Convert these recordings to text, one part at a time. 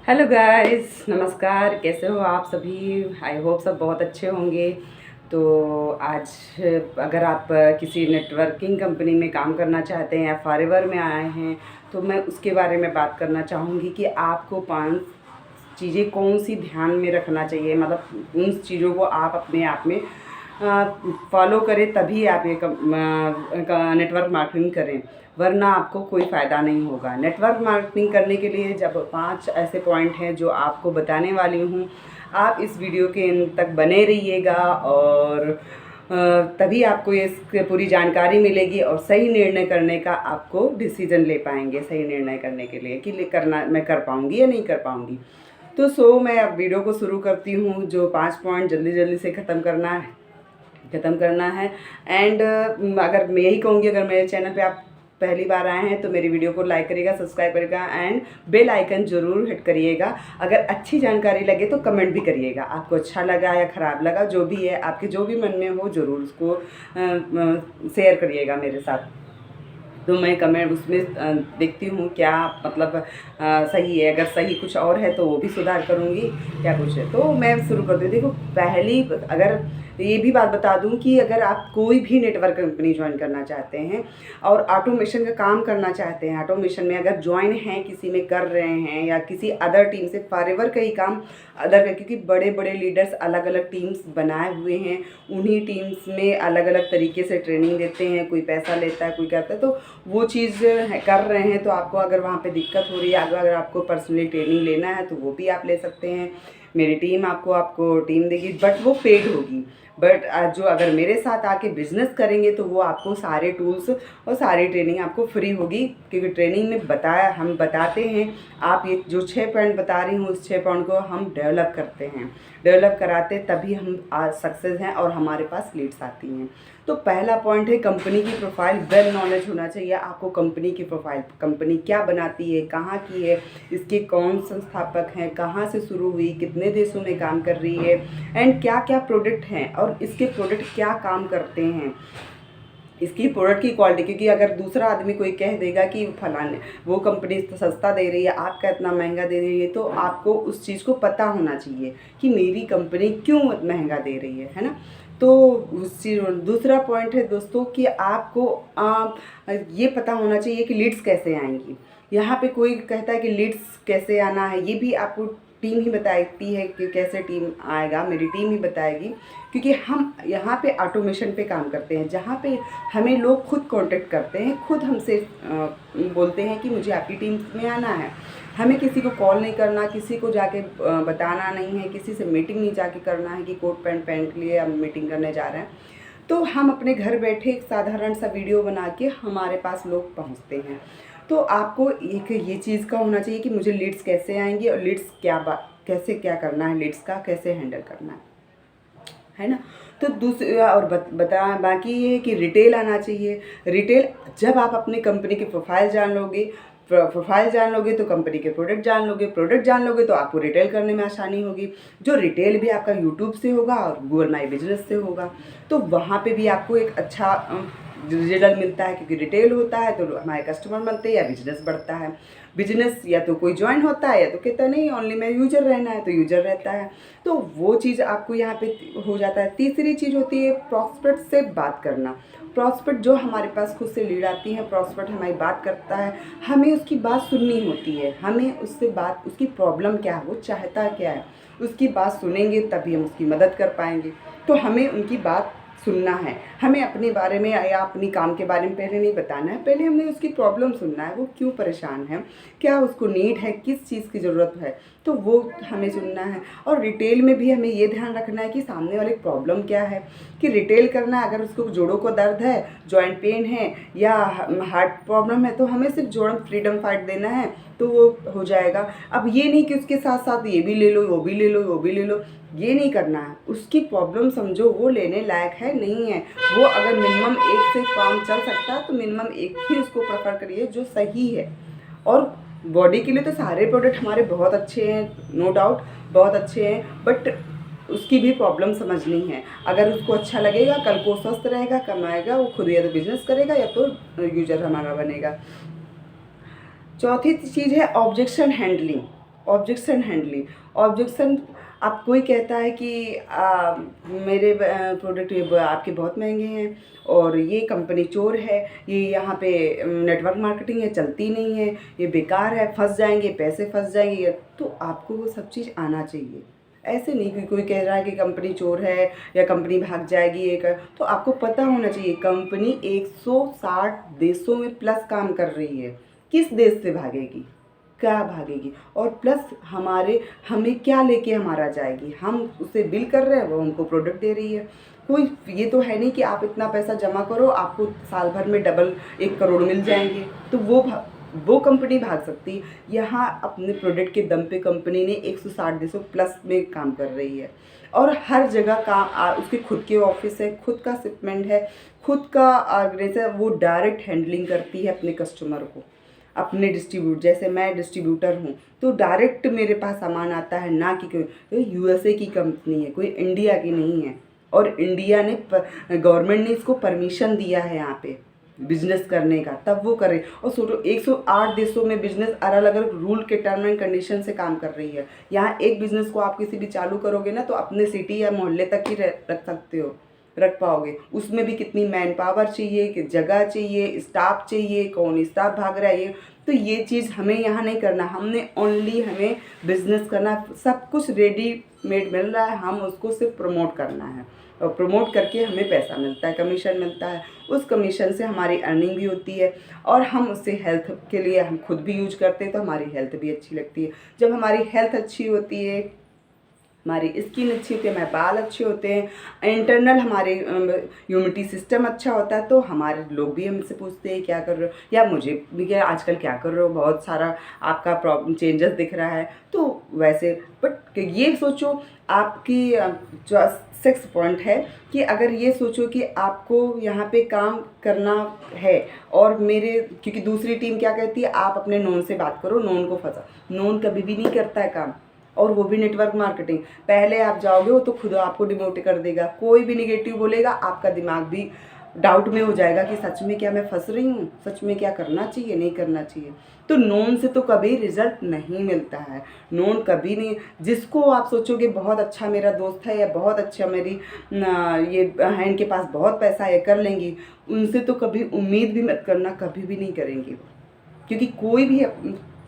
Hello guys, नमस्कार। कैसे हो आप सभी? आई होप सब बहुत अच्छे होंगे। तो आज अगर आप किसी नेटवर्किंग कंपनी में काम करना चाहते हैं या फॉरएवर में आए हैं तो मैं उसके बारे में बात करना चाहूँगी कि आपको 5 चीज़ें कौन सी ध्यान में रखना चाहिए। मतलब उन चीज़ों को आप अपने आप में फॉलो करें तभी आप ये नेटवर्क मार्केटिंग करें, वरना आपको कोई फ़ायदा नहीं होगा। नेटवर्क मार्केटिंग करने के लिए जब 5 ऐसे पॉइंट हैं जो आपको बताने वाली हूँ, आप इस वीडियो के अंत तक बने रहिएगा और तभी आपको ये पूरी जानकारी मिलेगी और सही निर्णय करने का आपको डिसीजन ले पाएंगे। सही निर्णय करने के लिए कि करना मैं कर पाऊँगी या नहीं कर पाऊँगी। तो मैं अब वीडियो को शुरू करती हूँ। जो 5 पॉइंट जल्दी जल्दी से ख़त्म करना है। एंड अगर मैं यही कहूँगी, अगर मेरे चैनल पे आप पहली बार आए हैं तो मेरी वीडियो को लाइक करिएगा, सब्सक्राइब करिएगा एंड बेल आइकन ज़रूर हिट करिएगा। अगर अच्छी जानकारी लगे तो कमेंट भी करिएगा, आपको अच्छा लगा या ख़राब लगा, जो भी है आपके जो भी मन में हो ज़रूर उसको शेयर करिएगा मेरे साथ। तो मैं कमेंट उसमें देखती हूँ क्या मतलब सही है। अगर सही कुछ और है तो वो भी सुधार करूँगी, क्या कुछ है तो मैं शुरू करती हूँ। देखो, पहली अगर ये भी बात बता दूं कि अगर आप कोई भी नेटवर्क कंपनी ज्वाइन करना चाहते हैं और ऑटोमेशन का काम करना चाहते हैं, ऑटोमेशन में अगर ज्वाइन हैं, किसी में कर रहे हैं या किसी अदर टीम से फॉरएवर का ही काम अदर का, क्योंकि बड़े बड़े लीडर्स अलग अलग टीम्स बनाए हुए हैं, उन्हीं टीम्स में अलग अलग तरीके से ट्रेनिंग देते हैं, कोई पैसा लेता है, कोई करता है, तो वो चीज़ कर रहे हैं। तो आपको अगर वहाँ पे दिक्कत हो रही है, अगर आपको पर्सनली ट्रेनिंग लेना है तो वो भी आप ले सकते हैं। मेरी टीम आपको टीम देगी, बट वो पेड होगी। बट जो अगर मेरे साथ आके बिज़नेस करेंगे तो वो आपको सारे टूल्स और सारी ट्रेनिंग आपको फ्री होगी, क्योंकि ट्रेनिंग में हम बताते हैं। आप ये जो 6 पॉइंट बता रही हूँ, उस 6 पॉइंट को हम डेवलप करते हैं, डेवलप कराते तभी हम आज सक्सेस हैं और हमारे पास लीड्स आती हैं। तो पहला पॉइंट है कंपनी की प्रोफाइल। वेल नॉलेज होना चाहिए आपको कंपनी की प्रोफाइल, कंपनी क्या बनाती है, कहाँ की है, इसके कौन संस्थापक हैं, कहाँ से शुरू हुई, कितने देशों में काम कर रही है एंड क्या क्या प्रोडक्ट हैं और इसके प्रोडक्ट क्या काम करते हैं, इसकी प्रोडक्ट की क्वालिटी। क्योंकि अगर दूसरा आदमी कोई कह देगा कि फलाने वो कंपनी सस्ता दे रही है, आपका इतना महंगा दे रही है, तो आपको उस चीज़ को पता होना चाहिए कि मेरी कंपनी क्यों महंगा दे रही है ना। तो उस चीज़ दूसरा पॉइंट है दोस्तों कि आपको ये पता होना चाहिए कि लीड्स कैसे आएंगी। यहाँ पे कोई कहता है कि लीड्स कैसे आना है, ये भी आपको टीम ही बताती है कि कैसे टीम आएगा, मेरी टीम ही बताएगी। क्योंकि हम यहाँ पे ऑटोमेशन पे काम करते हैं, जहाँ पे हमें लोग खुद कांटेक्ट करते हैं, खुद हमसे बोलते हैं कि मुझे आपकी टीम में आना है। हमें किसी को कॉल नहीं करना, किसी को जाके बताना नहीं है, किसी से मीटिंग नहीं जाके करना है कि कोट पैंट पहन के लिए हम मीटिंग करने जा रहे हैं। तो हम अपने घर बैठे एक साधारण सा वीडियो बना के हमारे पास लोग पहुँचते हैं। तो आपको एक ये चीज़ का होना चाहिए कि मुझे लीड्स कैसे आएंगी और लीड्स कैसे क्या करना है, लीड्स का कैसे हैंडल करना है ना। तो दूसरा और बता बाकी ये है कि रिटेल आना चाहिए। रिटेल जब आप अपनी कंपनी की प्रोफाइल जान लोगे तो कंपनी के प्रोडक्ट जान लोगे, प्रोडक्ट जान लोगे तो आपको रिटेल करने में आसानी होगी। जो रिटेल भी आपका यूट्यूब से होगा और गूगल माई बिजनेस से होगा, तो वहाँ पे भी आपको एक अच्छा रिजल्ट मिलता है, क्योंकि रिटेल होता है तो हमारे कस्टमर बनते हैं या बिजनेस बढ़ता है। बिजनेस या तो कोई ज्वाइन होता है या तो कहता नहीं ओनली मैं यूजर रहना है, तो यूजर रहता है। तो वो चीज़ आपको यहाँ पे हो जाता है। तीसरी चीज़ होती है प्रॉस्पेक्ट से बात करना। प्रॉस्पेक्ट जो हमारे पास खुद से लीड आती है, प्रॉस्पेक्ट हमारी बात करता है, हमें उसकी बात सुननी होती है, हमें उससे बात, उसकी प्रॉब्लम क्या है, वो चाहता क्या है, उसकी बात सुनेंगे तभी हम उसकी मदद कर पाएंगे। तो हमें उनकी बात सुनना है, हमें अपने बारे में या अपनी काम के बारे में पहले नहीं बताना है, पहले हमें उसकी प्रॉब्लम सुनना है, वो क्यों परेशान है, क्या उसको नीड है, किस चीज़ की ज़रूरत है, तो वो हमें सुनना है। और रिटेल में भी हमें ये ध्यान रखना है कि सामने वाले प्रॉब्लम क्या है, कि रिटेल करना है, अगर उसको जोड़ों को दर्द है, जॉइंट पेन है या हार्ट प्रॉब्लम है, तो हमें सिर्फ जोड़ फ्रीडम फाइट देना है तो वो हो जाएगा। अब ये नहीं कि उसके साथ साथ ये भी ले लो, वो भी ले लो, वो भी ले लो, ये नहीं करना है। उसकी प्रॉब्लम समझो, वो लेने लायक है नहीं है, वो अगर मिनिमम एक से काम चल सकता है तो मिनिमम एक ही उसको प्रेफर करिए जो सही है। और बॉडी के लिए तो सारे प्रोडक्ट हमारे बहुत अच्छे हैं, नो डाउट बहुत अच्छे हैं, बट उसकी भी प्रॉब्लम समझनी है। अगर उसको अच्छा लगेगा, कल को स्वस्थ रहेगा, कमाएगा, वो खुद या तो बिजनेस करेगा या तो यूजर हमारा बनेगा। चौथी चीज़ है objection handling. Objection handling. Objection, आप कोई कहता है कि मेरे प्रोडक्ट ये आपके बहुत महंगे हैं और ये कंपनी चोर है, ये यहाँ पे नेटवर्क मार्केटिंग है, चलती नहीं है, ये बेकार है, फंस जाएंगे, पैसे फंस जाएंगे, तो आपको वो सब चीज़ आना चाहिए। ऐसे नहीं कि कोई कह रहा है कि कंपनी चोर है या कंपनी भाग जाएगी एक, तो आपको पता होना चाहिए कंपनी 160 देशों में प्लस काम कर रही है, किस देश से भागेगी, क्या भागेगी, और प्लस हमें क्या लेके हमारा जाएगी। हम उसे बिल कर रहे हैं, वो हमको प्रोडक्ट दे रही है। कोई ये तो है नहीं कि आप इतना पैसा जमा करो आपको साल भर में डबल 1 करोड़ मिल जाएंगे, तो वो कंपनी भाग सकती। यहाँ अपने प्रोडक्ट के दम पे कंपनी ने 160 देशों प्लस में काम कर रही है और हर जगह काम, उसके खुद के ऑफिस है, खुद का शिपमेंट है, खुद का ऑर्गेनाइजर, वो डायरेक्ट हैंडलिंग करती है अपने कस्टमर को, अपने जैसे मैं डिस्ट्रीब्यूटर हूँ तो डायरेक्ट मेरे पास सामान आता है, ना कि कोई यूएसए की कंपनी है, कोई इंडिया की नहीं है। और इंडिया ने गवर्नमेंट ने इसको परमिशन दिया है यहाँ पे बिजनेस करने का, तब वो करे। और सोचो 108 देशों में बिजनेस अलग अलग रूल के टर्म एंड कंडीशन से काम कर रही है। यहाँ एक बिजनेस को आप किसी भी चालू करोगे ना तो अपने सिटी या मोहल्ले तक ही रख सकते हो, रख पाओगे। उसमें भी कितनी मैन पावर चाहिए, कि जगह चाहिए, स्टाफ चाहिए, कौन स्टाफ भाग रहा है, ये तो ये चीज़ हमें यहाँ नहीं करना। हमें बिजनेस करना, सब कुछ रेडीमेड मिल रहा है, हम उसको सिर्फ प्रमोट करना है और प्रमोट करके हमें पैसा मिलता है, कमीशन मिलता है। उस कमीशन से हमारी अर्निंग भी होती है और हम उससे हेल्थ के लिए हम खुद भी यूज करते हैं तो हमारी हेल्थ भी अच्छी लगती है। जब हमारी हेल्थ अच्छी होती है, हमारी स्किन अच्छी होती है, हमारे बाल अच्छे होते हैं, इंटरनल हमारे इम्यूनिटी सिस्टम अच्छा होता है, तो हमारे लोग भी हमसे पूछते हैं क्या कर रहे हो, या मुझे भी क्या आजकल क्या कर रहे हो, बहुत सारा आपका प्रॉब्लम चेंजेस दिख रहा है। तो वैसे बट ये सोचो, आपकी जो 6 पॉइंट है कि अगर ये सोचो कि आपको यहाँ पे काम करना है और क्योंकि दूसरी टीम क्या कहती है, आप अपने नॉन से बात करो, नॉन को फंसा। नॉन कभी भी नहीं करता है काम, और वो भी नेटवर्क मार्केटिंग। पहले आप जाओगे वो तो खुद आपको डिमोट कर देगा, कोई भी निगेटिव बोलेगा आपका दिमाग भी डाउट में हो जाएगा कि सच में क्या मैं फंस रही हूँ, सच में क्या करना चाहिए, नहीं करना चाहिए। तो नोन से तो कभी रिजल्ट नहीं मिलता है, नोन कभी नहीं। जिसको आप सोचोगे बहुत अच्छा मेरा दोस्त है या बहुत अच्छा मेरी ये है, इनके पास बहुत पैसा है, कर लेंगी, उनसे तो कभी उम्मीद भी मत करना, कभी भी नहीं करेंगी वो। क्योंकि कोई भी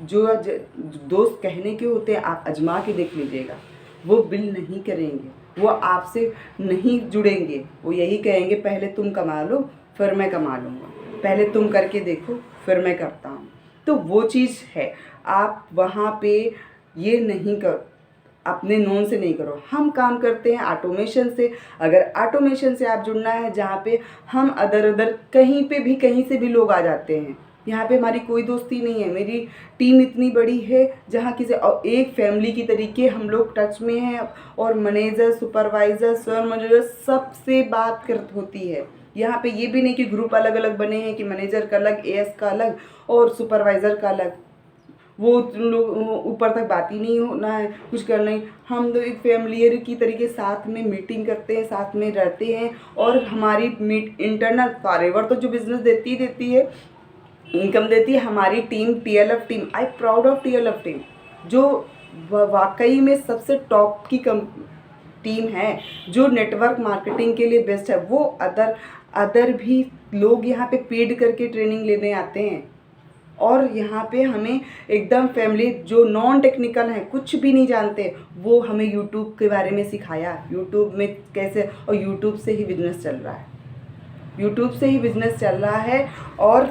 जो दोस्त कहने के होते हैं, आप आजमा के देख लीजिएगा, वो बिल नहीं करेंगे, वो आपसे नहीं जुड़ेंगे। वो यही कहेंगे पहले तुम कमा लो फिर मैं कमा लूँगा, पहले तुम करके देखो फिर मैं करता हूँ। तो वो चीज़ है, आप वहाँ पे ये नहीं करो, अपने नोन से नहीं करो। हम काम करते हैं ऑटोमेशन से। अगर ऑटोमेशन से आप जुड़ना है, जहाँ पे हम अदर कहीं पे भी कहीं से भी लोग आ जाते हैं, यहाँ पे हमारी कोई दोस्ती नहीं है। मेरी टीम इतनी बड़ी है जहाँ और एक फैमिली की तरीके हम लोग टच में हैं, और मैनेजर, सुपरवाइज़र, सर मैनेजर सबसे बात होती है। यहाँ पे ये भी नहीं कि ग्रुप अलग अलग बने हैं कि मैनेजर का अलग, एएस का अलग और सुपरवाइज़र का अलग, वो लोग ऊपर तक बात ही नहीं होना है, कुछ करना ही। हम लोग एक फैमिलियर की तरीके साथ में मीटिंग करते हैं, साथ में रहते हैं, और हमारी इंटरनल फॉरएवर तो जो बिज़नेस देती है, इनकम देती है हमारी team, TLF team. I proud of TLF team, जो वाकई में सबसे टॉप की टीम है, जो नेटवर्क मार्केटिंग के लिए बेस्ट है। वो अदर भी लोग यहाँ पे पेड करके ट्रेनिंग लेने आते हैं, और यहाँ पे हमें एकदम फैमिली, जो नॉन टेक्निकल हैं, कुछ भी नहीं जानते, वो हमें यूट्यूब के बारे में सिखाया, यूट्यूब में कैसे, और यूट्यूब से ही बिजनेस चल रहा है, यूट्यूब से ही बिज़नेस चल रहा है। और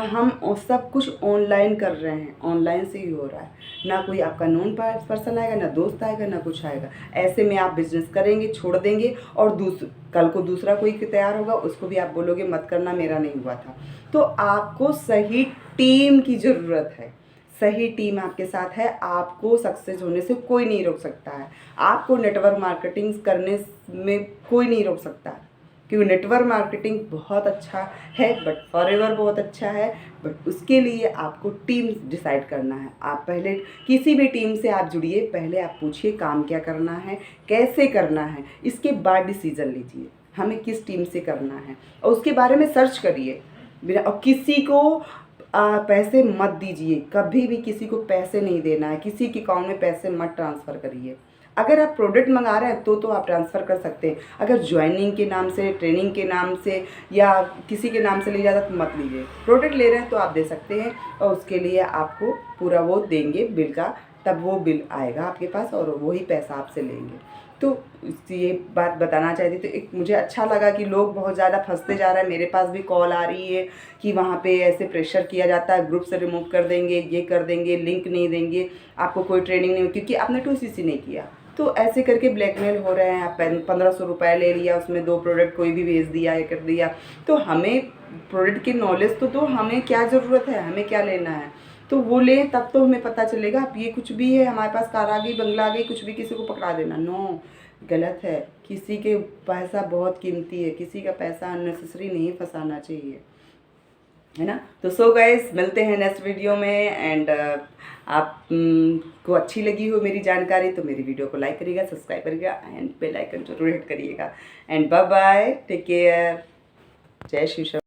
हम सब कुछ ऑनलाइन कर रहे हैं, ऑनलाइन से ही हो रहा है। ना कोई आपका नॉन पर्सन आएगा, ना दोस्त आएगा, ना कुछ आएगा। ऐसे में आप बिज़नेस करेंगे, छोड़ देंगे, और कल को दूसरा कोई तैयार होगा, उसको भी आप बोलोगे मत करना, मेरा नहीं हुआ था। तो आपको सही टीम की ज़रूरत है, सही टीम आपके साथ है, आपको सक्सेस होने से कोई नहीं रोक सकता है। आपको नेटवर्क मार्केटिंग करने में कोई नहीं रोक सकता, क्योंकि नेटवर्क मार्केटिंग बहुत अच्छा है, बट फॉरएवर बहुत अच्छा है। बट उसके लिए आपको टीम डिसाइड करना है। आप पहले किसी भी टीम से आप जुड़िए, पहले आप पूछिए काम क्या करना है, कैसे करना है, इसके बाद डिसीज़न लीजिए हमें किस टीम से करना है, और उसके बारे में सर्च करिए। और किसी को पैसे मत दीजिए, कभी भी किसी को पैसे नहीं देना है, किसी के अकाउंट में पैसे मत ट्रांसफ़र करिए। अगर आप प्रोडक्ट मंगा रहे हैं तो आप ट्रांसफ़र कर सकते हैं। अगर ज्वाइनिंग के नाम से, ट्रेनिंग के नाम से या किसी के नाम से ले जाता तो मत लीजिए। प्रोडक्ट ले रहे हैं तो आप दे सकते हैं और उसके लिए आपको पूरा वो देंगे बिल का, तब वो बिल आएगा आपके पास और वही पैसा आपसे लेंगे। तो ये बात बताना चाहती थी। एक मुझे अच्छा लगा कि लोग बहुत ज़्यादा फंसते जा रहे हैं। मेरे पास भी कॉल आ रही है कि वहाँ पे ऐसे प्रेशर किया जाता है, ग्रुप से रिमूव कर देंगे, ये कर देंगे, लिंक नहीं देंगे, आपको कोई ट्रेनिंग नहीं, क्योंकि आपने 2CC नहीं किया। तो ऐसे करके ब्लैकमेल हो रहे हैं। आप 1500 रुपये ले लिया, उसमें 2 प्रोडक्ट कोई भी भेज दिया, ये कर दिया। तो हमें प्रोडक्ट की नॉलेज तो दो, हमें क्या ज़रूरत है, हमें क्या लेना है, तो वो लें, तब तो हमें पता चलेगा। अब ये कुछ भी है, हमारे पास कार आ गई, बंगला आ गई, कुछ भी किसी को पकड़ा देना, नो, गलत है। किसी के पैसा बहुत कीमती है, किसी का पैसा अननेसेसरी नहीं फंसाना चाहिए, है ना। तो सो गाइस, मिलते हैं नेक्स्ट वीडियो में। एंड आप को अच्छी लगी हो मेरी जानकारी तो मेरी वीडियो को लाइक करिएगा, सब्सक्राइब करिएगा एंड बेल आइकन जरूर हिट करिएगा। And bye bye, take care, जय श्री कृष्ण।